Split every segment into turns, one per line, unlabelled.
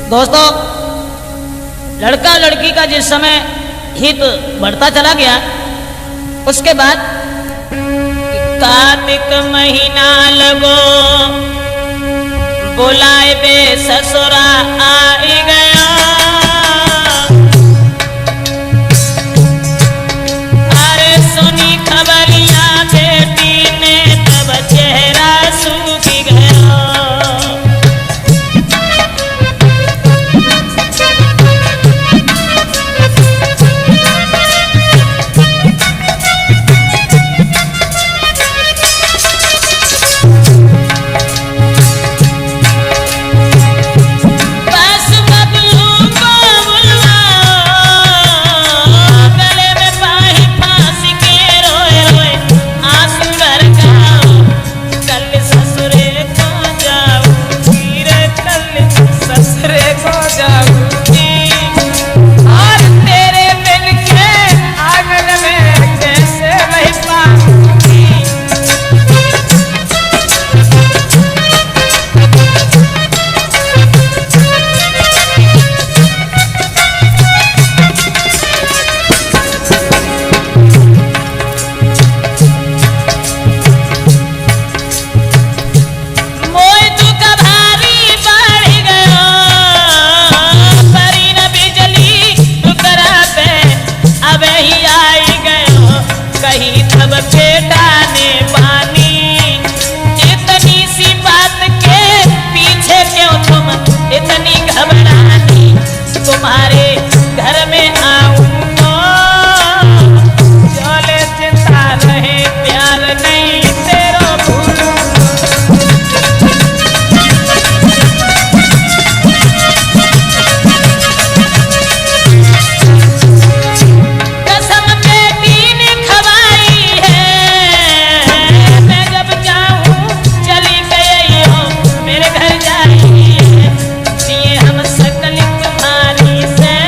दोस्तों, लड़का लड़की का जिस समय हित बढ़ता चला गया, उसके बाद कार्तिक महीना लगो बुलाए बे ससुरा आई गया। अरे सुनी खबरिया बेटी ने तब चेहरा सूख गया। तुम्हारे घर में आऊंगा, चले चिंता रहे प्यार नहीं तेरा कसम बेटी ने खवाई है। मैं जब जाऊं चली गई हो मेरे घर जाएगी, हम सकल तुम्हारी से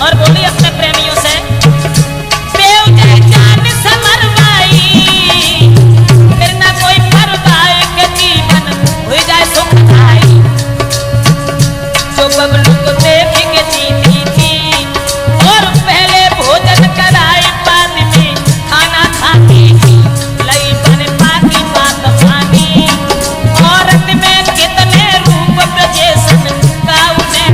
और बोली अपने प्रेमियों से, बेवजह जान समरवाई, फिर ना कोई परवाह के जीवन हो जाए सुखदाई। जो बबलू को देख के जीती थी और पहले भोजन कराई, बाद में खाना खाती थी, लई बन पाती बात मानी। औरत में कितने रूप ब्रजेशन का उन्हें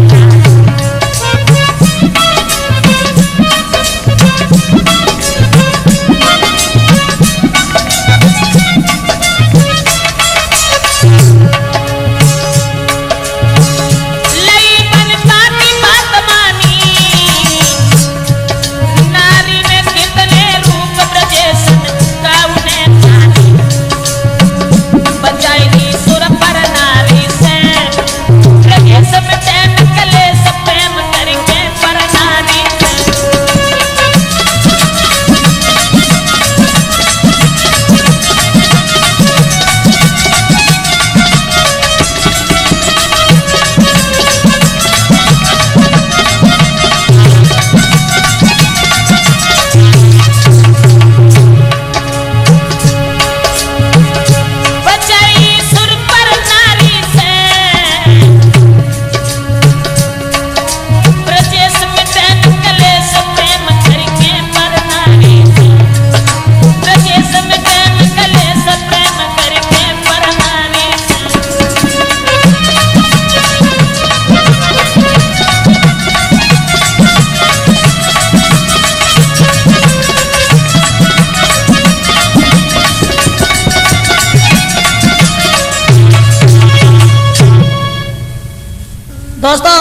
दोस्तों,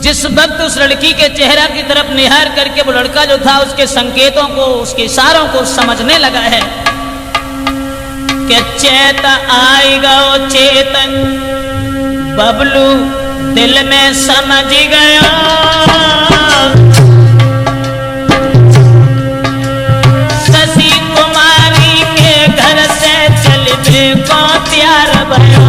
जिस वक्त उस लड़की के चेहरा की तरफ निहार करके वो लड़का जो था उसके संकेतों को, उसके इशारों को समझने लगा है कि चेत आएगा ओ चेतन, बबलू दिल में समझ गया। शशि कुमारी के घर से चलने को तैयार भयो।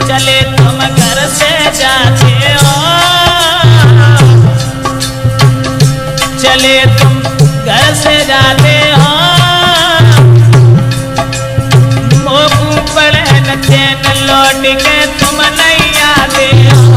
चले तुम घर से जाते हो, चले तुम घर से जाते हो, मोकू पड़े न चैन लौट के तुम नहीं आते हो।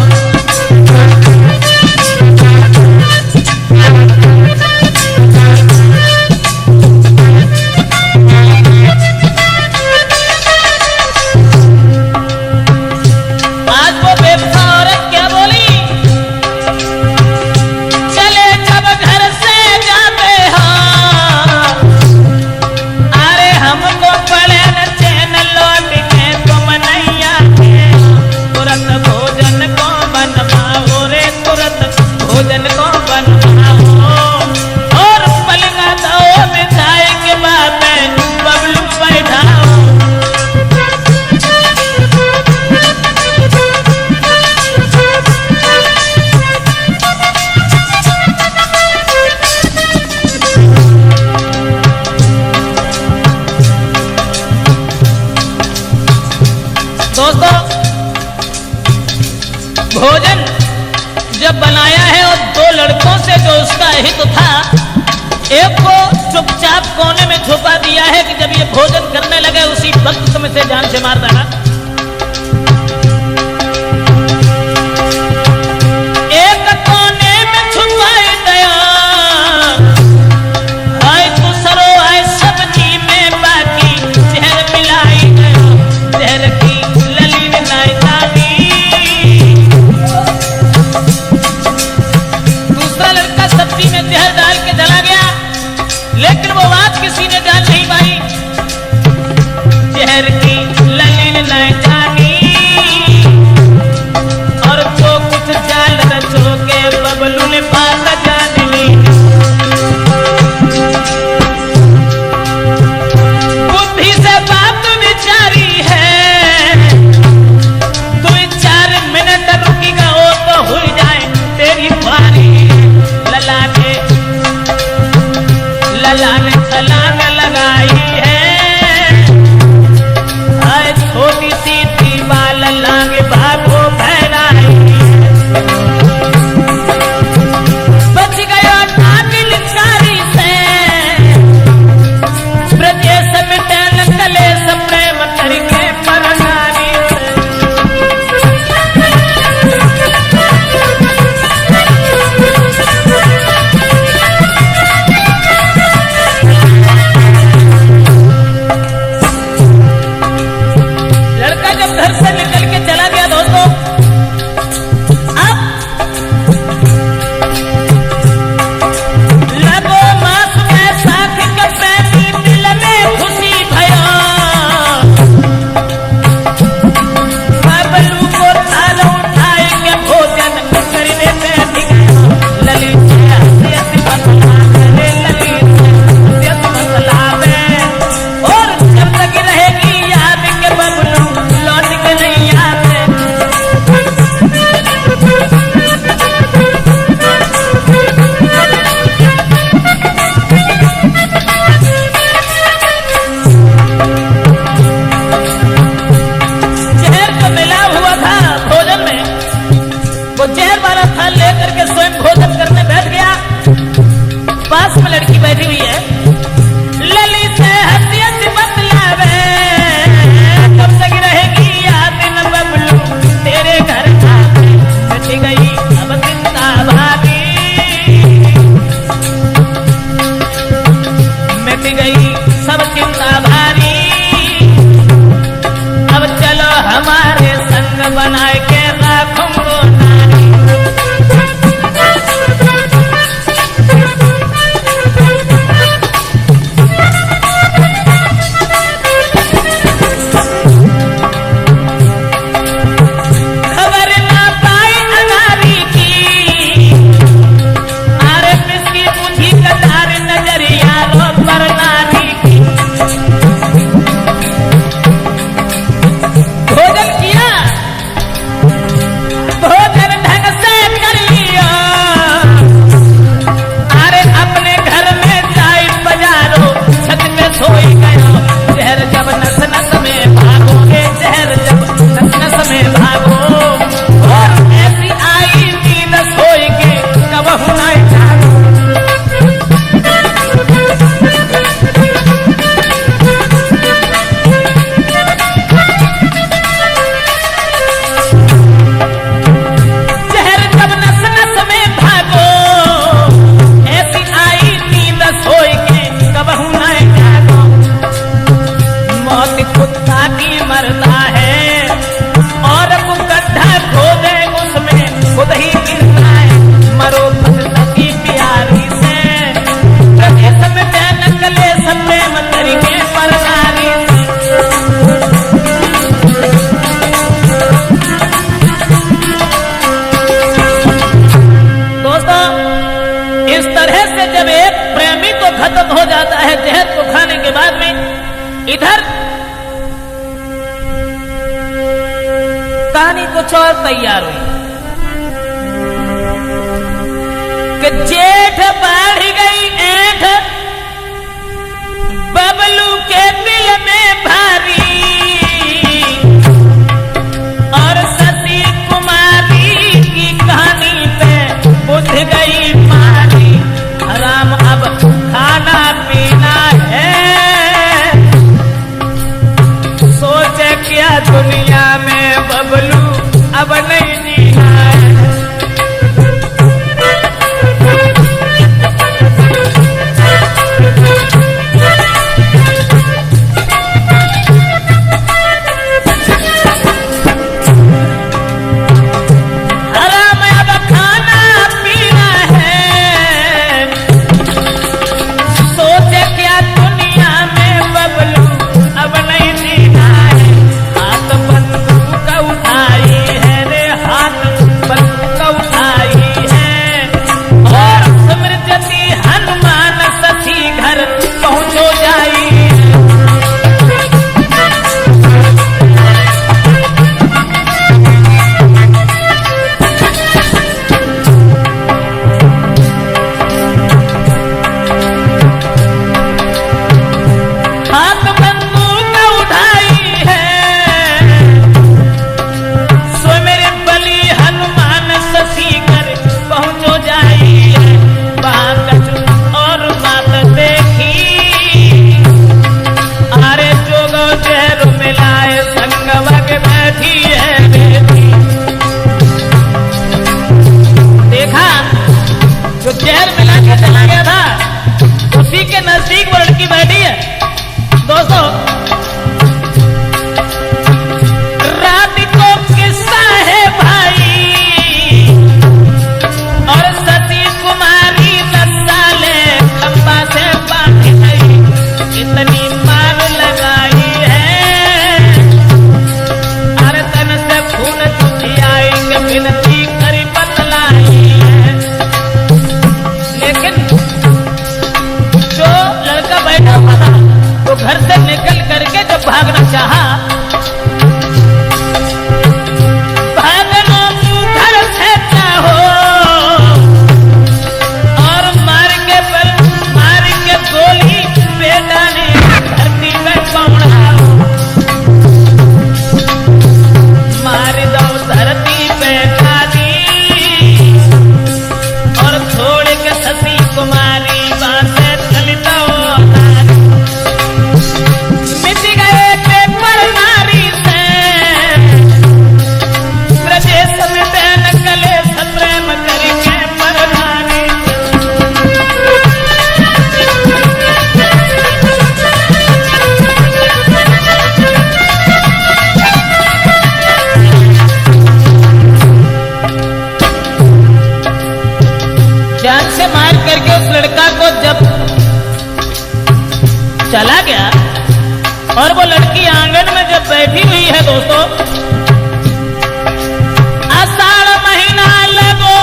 दोस्तों, भोजन जब बनाया है और दो लड़कों से जो उसका हित था, एक को चुपचाप कोने में छुपा दिया है कि जब ये भोजन करने लगे उसी वक्त तुम इसे जान से मार देना। एक कोने में छुपाई दया, आए तो सरो आए सब्जी में बाकी जहर मिलाई गया, जहर की सब्जी में जहर डाल के चला गया, लेकिन वो बात किसी ने जान नहीं पाई। जहर की ललीन लाला ने छलांग लगाई है, आए छोटी सी दीवाल लांग भागो फहराई है। बच गया नागिन कारी से, ब्रजेश मिटन कलेश प्रेम करके परनारी से। लड़का जब घर से निकल के चला गया दोस्तों, अब लगो मास में साथ के पैनी दिल में खुशी भयो, बबलू को थाल उठाए के भोजन करने बैठ गया। ललित हसियत बतलावे, ललित हसियत बतलावे, और जब तक रहेगी याद के बबलू लौट के नहीं आते। जहर तो मिला हुआ था भोजन में, वो जहर वाला थाल लेकर के स्वयं भोजन करने बैठ गया। पास में लड़की बैठी हुई है, ललित हसियत बतलावे, कब तक रहेगी याद न बबलू तेरे घर आके। मिट गई अब चिंता भारी, मिट गई सब चिंता भारी, अब चलो हमारे संग बनाए के राखूंगो नारी। खबर ना पाई अनारी की, आरे पिसकी मुझी कटार नजरिया रो पर नारी की। भोजन किया, भोजन ढंग से कर लिया, अरे अपने घर में जाई बजारो छत पे सोई गया। जहर जब नस नस में भागोगे, जहर जब नस नस में भागो, और ऐसी आई नींद सोई के कबहू ना जागो। जहर जब नस नस में भागो, ऐसी आई नींद सोई के कबहू ना जागो। मौत कुत्ता की मरता है, और वो गड्ढा खोदे उसमें खुद ही गिरता है। मरो भक्त की प्यारी से, प्रदेश में बैन कलेश प्रेम करके परनारी से। दोस्तों, इस तरह से जब एक प्रेमी तो खत्म हो जाता है जहर को खाने के बाद में, इधर कहानी कुछ और तैयार हुई कि जेठ बढ़ गई ऐठ बबलू के दिल में भारी, और सती कुमारी की कहानी पे बुझ गई पानी। हराम अब खाना पीना है, सोचे क्या दुनिया में बबलू अब नहीं जीना है। के नजदीक वो लड़की बैठी है दोस्तों। रात को किस्सा है भाई और सती कुमारी 10 साले खंबा से बांधी गई, इतनी मार लगाई है अरे तन से खून चुटियाई के विनती करी बतलाई है। लेकिन जो लड़का बैठा हुआ था वो घर से निकल करके जब भागना चाहा, भागना घर से चाहो और मार के गोली बेटा ने धरती में पौड़ा, मार दो धरती पे खादी और छोड़ के सती कुमारी बासे चलता मिट गए पेपर नारी से ब्रजेश में बैन कले सप्रेम करके परनारी। जान से मार करके उस लड़का को जब चला गया और वो लड़की आंगन में जब बैठी हुई है दोस्तों, आषाढ़ महीना लगो